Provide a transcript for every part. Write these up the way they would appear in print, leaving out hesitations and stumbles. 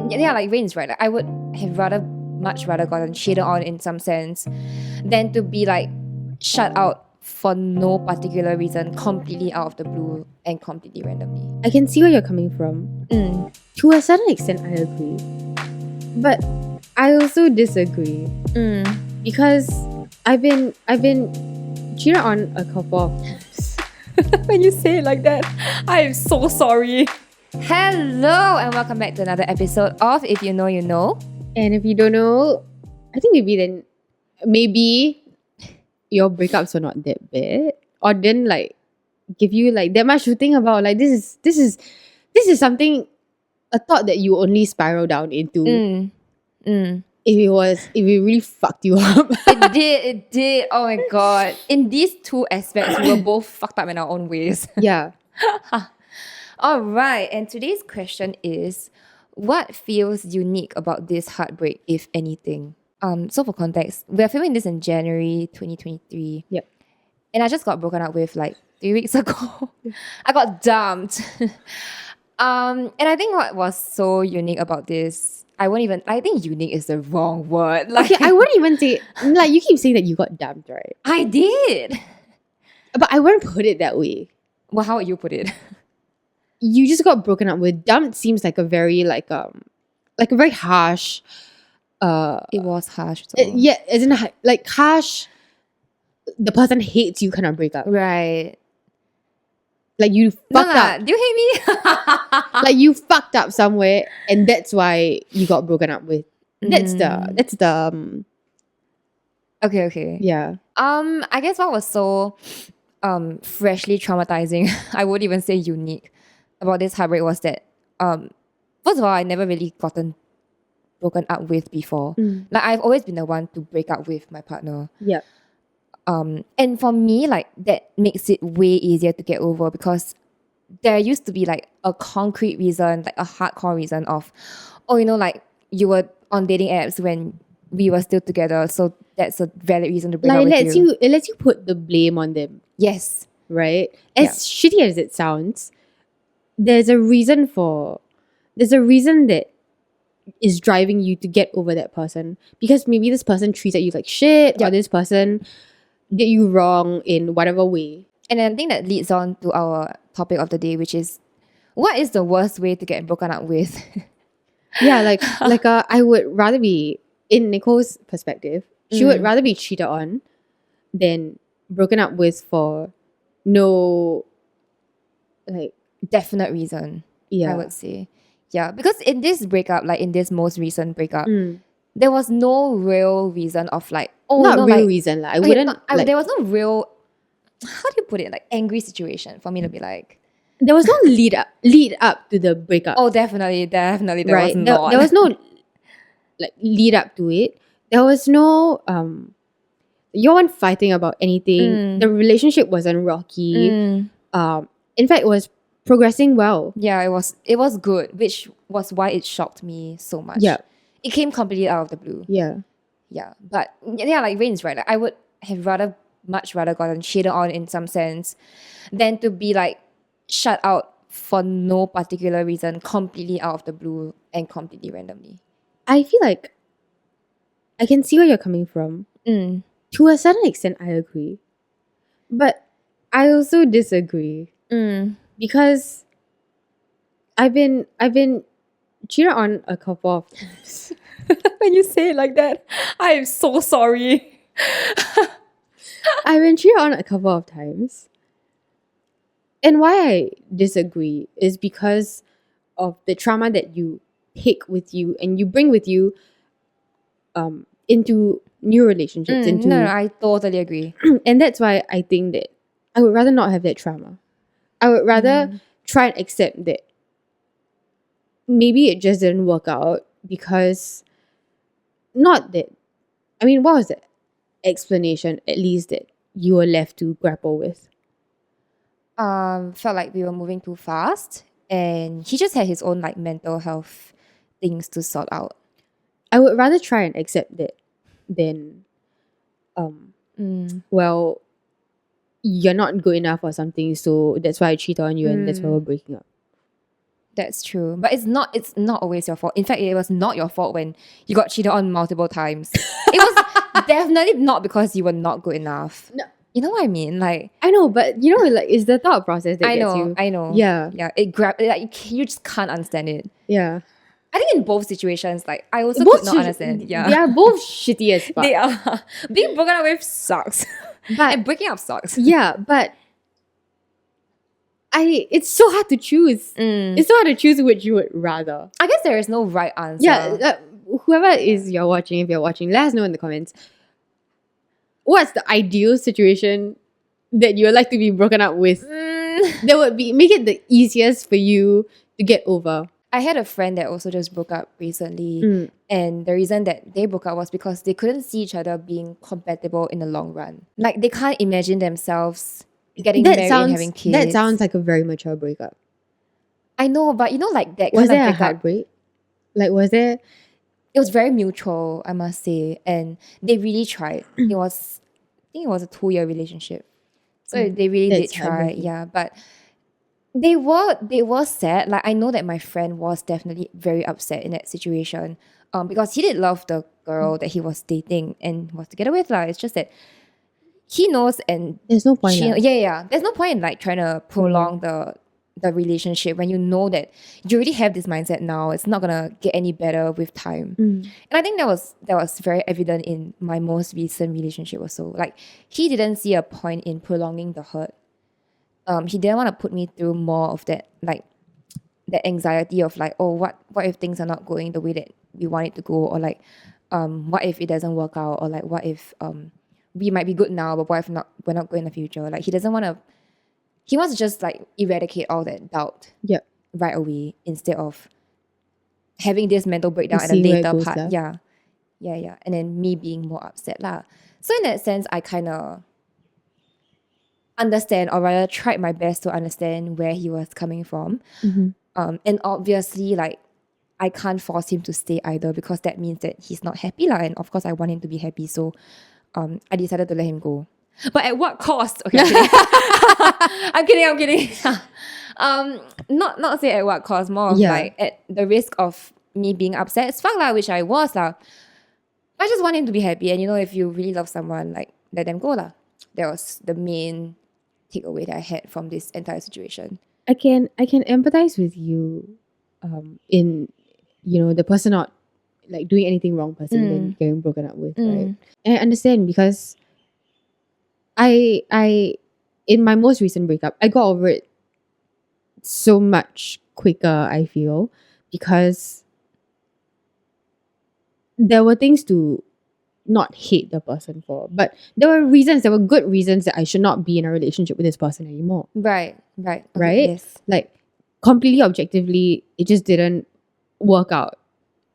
yeah, like Raine's right. Like, I would have much rather gotten cheated on in some sense than to be like shut out for no particular reason, completely out of the blue and completely randomly. I can see where you're coming from. To a certain extent, I agree. But I also disagree. Because I've been cheated on a couple of times. When you say it like that, I am so sorry. Hello and welcome back to another episode of If You Know, You Know. And if you don't know, I think maybe your breakups were not that bad, or didn't like give you like that much to think about. Like this is something, a thought that you only spiral down into if it really fucked you up. It did. Oh my god. In these two aspects, we were both fucked up in our own ways. Yeah. All right, and today's question is, what feels unique about this heartbreak, if anything? So for context, we are filming this in January 2023. Yep. And I just got broken up with like 3 weeks ago. I got dumped. And I think what was so unique about this, I think unique is the wrong word. Like, Okay, I wouldn't even say, like, you keep saying that you got dumped, right? I did. But I wouldn't put it that way. Well, how would you put it? You just got broken up with. Dumped seems like a very a very harsh. It was harsh. Yeah, isn't like harsh. The person hates you kind of breakup. Right. Like you fucked up. Do you hate me? Like you fucked up somewhere, and that's why you got broken up with. That's the. Okay. Yeah. I guess what was so freshly traumatizing, I would even say unique, about this heartbreak was that first of all, I never really gotten broken up with before. Like I've always been the one to break up with my partner. Yeah. And for me, like that makes it way easier to get over because there used to be like a concrete reason, like a hardcore reason of, oh, like you were on dating apps when we were still together, so that's a valid reason to break up with you. It lets you put the blame on them. Yes. Right? As shitty as it sounds, there's a reason that is driving you to get over that person. Because maybe this person treated you like shit, or this person did you wrong in whatever way. And I think that leads on to our topic of the day, which is, what is the worst way to get broken up with? Yeah, I would rather be, in Nicole's perspective, she would rather be cheated on than broken up with for no, like, definite reason. Yeah. I would say. Yeah, because in this breakup, like in this most recent breakup, there was no real reason of like, reason. Like, I wouldn't. There was no real, how do you put it? Like angry situation for me to be like. There was no lead up to the breakup. Oh, definitely. There right. was not. There was no like lead up to it. There was no you weren't fighting about anything. The relationship wasn't rocky. In fact, it was progressing well. Yeah, it was good, which was why it shocked me so much. Yeah. It came completely out of the blue. Yeah. Yeah. But yeah, like Raine's right. Like, I would have much rather gotten cheated on in some sense than to be like shut out for no particular reason, completely out of the blue and completely randomly. I feel like I can see where you're coming from. To a certain extent, I agree. But I also disagree. Because I've been cheated on a couple of times. When you say it like that, I am so sorry. I've been cheated on a couple of times. And why I disagree is because of the trauma that you take with you and you bring with you into new relationships. No, I totally agree. And that's why I think that I would rather not have that trauma. I would rather try and accept that maybe it just didn't work out because what was the explanation at least that you were left to grapple with? Felt like we were moving too fast and he just had his own like mental health things to sort out. I would rather try and accept that than well, you're not good enough or something, so that's why I cheat on you and that's why we're breaking up. That's true. But it's not always your fault. In fact, it was not your fault when you got cheated on multiple times. It was definitely not because you were not good enough. No. You know what I mean? Like, I know, but you know, like, it's the thought process that gets you. I know. Yeah. Yeah. It grabbed like you just can't understand it. Yeah. I think in both situations, like I also Both could not understand. Yeah. They are both shitty as fuck. They are. Being broken up with sucks. But And breaking up sucks. yeah, but it's so hard to choose. It's so hard to choose which you would rather. I guess there is no right answer. Yeah, whoever is if you're watching, let us know in the comments. What's the ideal situation that you would like to be broken up with? That would make it the easiest for you to get over. I had a friend that also just broke up recently, and the reason that they broke up was because they couldn't see each other being compatible in the long run. Like they can't imagine themselves getting married and having kids. That sounds like a very mature breakup. I know, but you know, like that Was kind there of a breakup, heartbreak? Like, was there? it was very mutual, I must say, and they really tried. I think it was a 2-year relationship, so they really did That's try. heartbreaking. Yeah, but they were sad. Like I know that my friend was definitely very upset in that situation, because he did love the girl that he was dating and was together with. Like it's just that he knows, and There's no point. yeah. There's no point in like trying to prolong the relationship when you know that you already have this mindset now. It's not gonna get any better with time. And I think that was very evident in my most recent relationship also. Like he didn't see a point in prolonging the hurt. He didn't want to put me through more of that, like that anxiety of like, oh, what if things are not going the way that we want it to go, or like, what if it doesn't work out, or like, what if we might be good now, but what if we're not good in the future? Like he doesn't want to. He wants to just like eradicate all that doubt right away instead of having this mental breakdown at a Seeing where it later goes part. lah. Yeah. And then me being more upset lah. So in that sense, I kind of understand, or rather tried my best to understand where he was coming from. And obviously, like, I can't force him to stay either, because that means that he's not happy lah. And of course, I want him to be happy. So I decided to let him go. But at what cost? Okay, I'm kidding. I'm kidding. Not say at what cost, more of like at the risk of me being upset as fuck lah, which I was lah. I just want him to be happy, and you know, if you really love someone, like let them go lah. That was the main takeaway that I had from this entire situation. I can empathize with you, in the person not like doing anything wrong person then getting broken up with, right? And I understand, because I in my most recent breakup, I got over it so much quicker, I feel, because there were things to not hate the person for, but there were good reasons that I should not be in a relationship with this person anymore. Right. Okay, Right? yes. Like, completely objectively, it just didn't work out.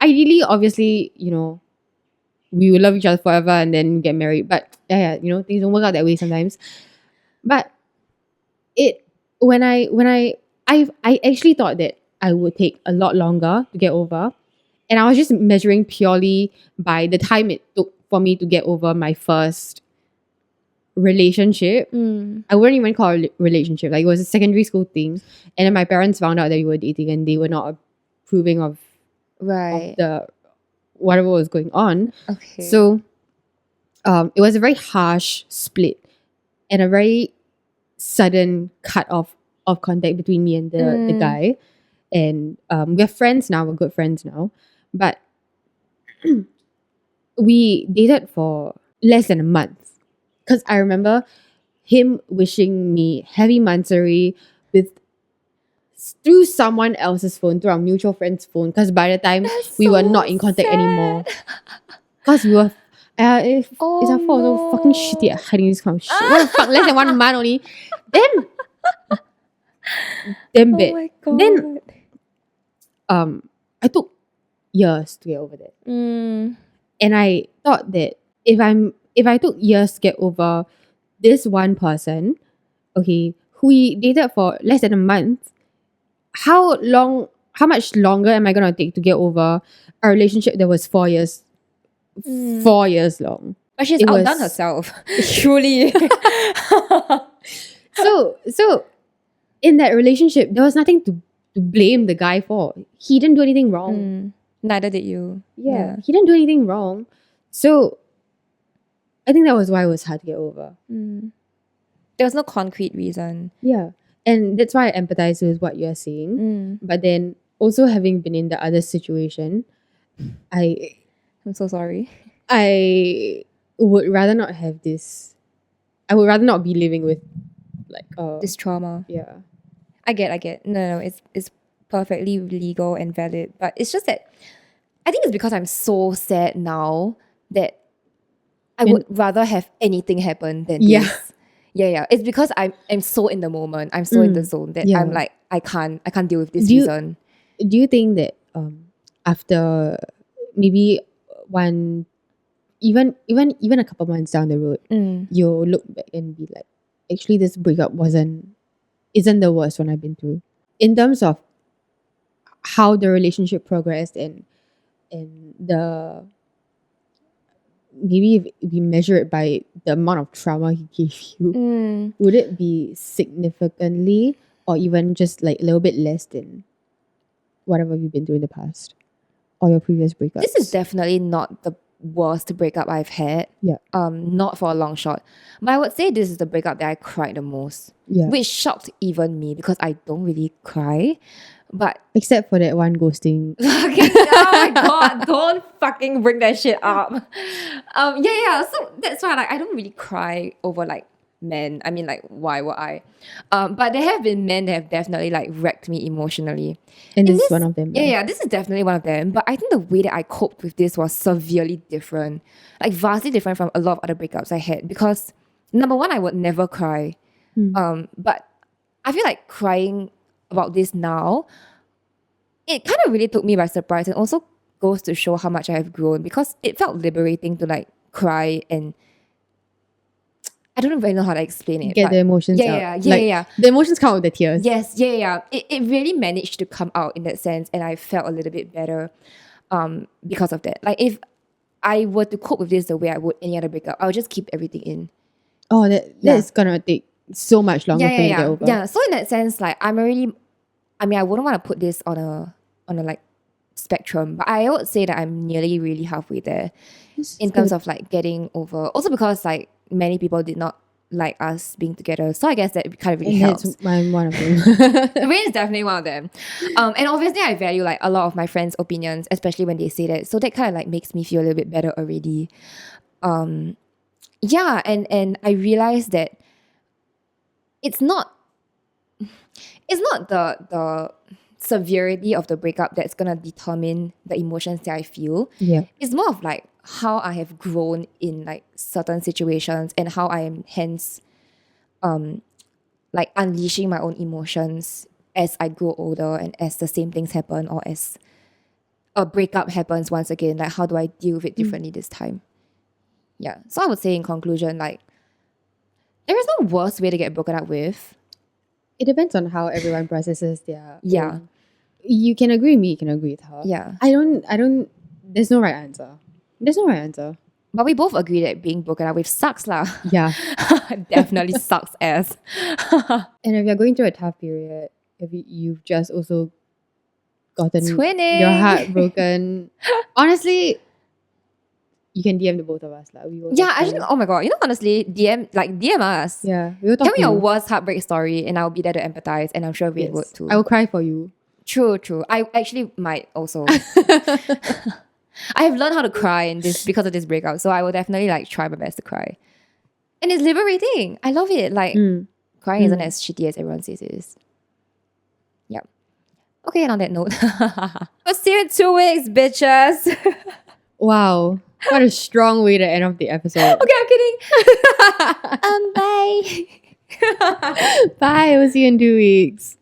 Ideally, obviously, we will love each other forever and then get married. But things don't work out that way sometimes. But when I actually thought that I would take a lot longer to get over, and I was just measuring purely by the time it took for me to get over my first relationship. I wouldn't even call it a relationship. Like, it was a secondary school thing, and then my parents found out that we were dating, and they were not approving of the whatever was going on. Okay. So it was a very harsh split and a very sudden cut off of contact between me and the guy. And we're friends now, we're good friends now. But we dated for less than a month. Because I remember him wishing me happy Mansari through someone else's phone, through our mutual friend's phone. Because by the time we were not in contact anymore. Because we were... it's our fault. We're so fucking shitty at hiding this kind of shit. What the fuck? Less than 1 month only. Then... damn bad. Oh my God. Then... I took years to get over that. Mm. And I thought that if I took years to get over this one person, okay, who we dated for less than a month, how much longer am I gonna take to get over a relationship that was 4 years? 4 years long. But she's outdone herself. Truly. So in that relationship, there was nothing to to blame the guy for. He didn't do anything wrong. Neither did you. Yeah, he didn't do anything wrong. So I think that was why it was hard to get over. There was no concrete reason. Yeah. And that's why I empathize with what you're saying. But then also having been in the other situation, I'm so sorry. I would rather not have this. I would rather not be living with like This trauma. yeah. I get. No, it's perfectly legal and valid. But it's just that I think it's because I'm so sad now that I would rather have anything happen than this. Yeah. It's because I'm so in the moment. I'm so in the zone that I'm like, I can't deal with this reason. Do you think that after maybe even a couple months down the road, you'll look back and be like, actually this breakup isn't the worst one I've been through. In terms of how the relationship progressed and the maybe if we measure it by the amount of trauma he gave you, would it be significantly or even just like a little bit less than whatever you've been through in the past or your previous breakups? This is definitely not the worst breakup I've had. Yeah. Not for a long shot. But I would say this is the breakup that I cried the most. Yeah. Which shocked even me because I don't really cry. But except for that one ghosting. fucking, oh my god, don't fucking bring that shit up. So that's why like I don't really cry over like men. I mean, like, why would I? But there have been men that have definitely like wrecked me emotionally. And this is one of them. Yeah, this is definitely one of them. But I think the way that I coped with this was severely different. Like vastly different from a lot of other breakups I had. Because number one, I would never cry. But I feel like crying about this now, it kind of really took me by surprise and also goes to show how much I have grown because it felt liberating to like cry and I don't really know how to explain it. Get the emotions out. Yeah. The emotions come out with the tears. Yes, yeah. It really managed to come out in that sense and I felt a little bit better because of that. Like if I were to cope with this the way I would any other breakup, I would just keep everything in. Oh, that's gonna take so much longer for you to get over. Yeah, so in that sense, like I wouldn't want to put this on a like spectrum, but I would say that I'm nearly really halfway there in terms of like getting over. Also because like many people did not like us being together, so I guess that kind of really helps. I'm one of them. Raine is definitely one of them. And obviously I value like a lot of my friends' opinions, especially when they say that. So that kind of like makes me feel a little bit better already. And I realized that it's not the severity of the breakup that's gonna determine the emotions that I feel. Yeah. It's more of like how I have grown in like certain situations and how I am hence like unleashing my own emotions as I grow older and as the same things happen or as a breakup happens once again. Like how do I deal with it differently this time? Yeah. So I would say in conclusion, like there is no worse way to get broken up with. It depends on how everyone processes their own. You can agree with me, you can agree with her. Yeah. I don't there's no right answer. There's no right answer. But we both agree that being broken up with sucks lah. Yeah. Definitely sucks ass. And if you're going through a tough period, if you've just also gotten Twinning. your heart broken, honestly, you can DM the both of us. Like, Actually, oh my god, honestly, DM us. Yeah, we will talk Tell me to your you. worst heartbreak story and I'll be there to empathize and I'm sure we would too. I will cry for you. True. I actually might also. I have learned how to cry in this because of this breakup, so I will definitely like try my best to cry. And it's liberating. I love it. Like crying isn't as shitty as everyone says it is. Yeah. Okay, and on that note, we'll see you in 2 weeks, bitches. Wow. What a strong way to end off the episode. Okay, I'm kidding. Bye. Bye. We'll see you in 2 weeks.